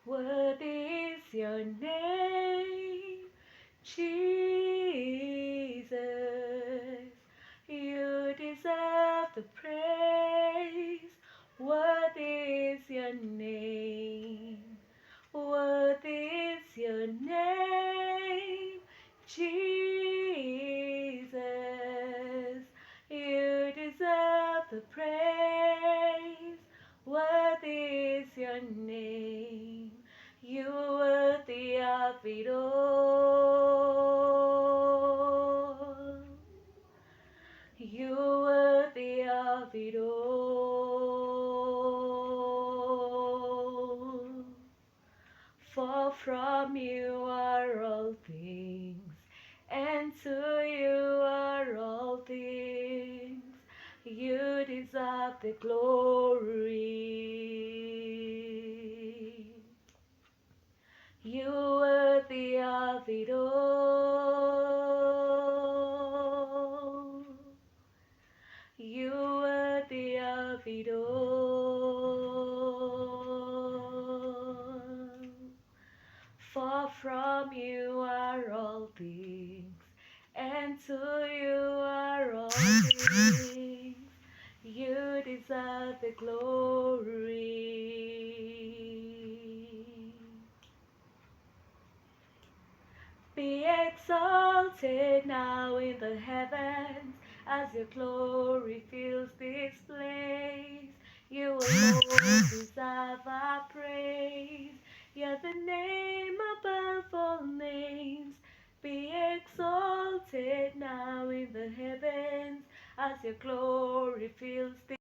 What is your name, Jesus? You deserve the praise. What is your name? What is your name, Jesus? You deserve the praise. What is your name? You are worthy of it all. You are worthy of it all. For from you are all things, and to you are all things. You deserve the glory. You are worthy of it all. You are worthy of it all. For from you are all things, and to you are all things. You deserve the glory. Be exalted now in the heavens as your glory fills this place. You alone deserve our praise. You're the name above all names. Be exalted now in the heavens as your glory fills this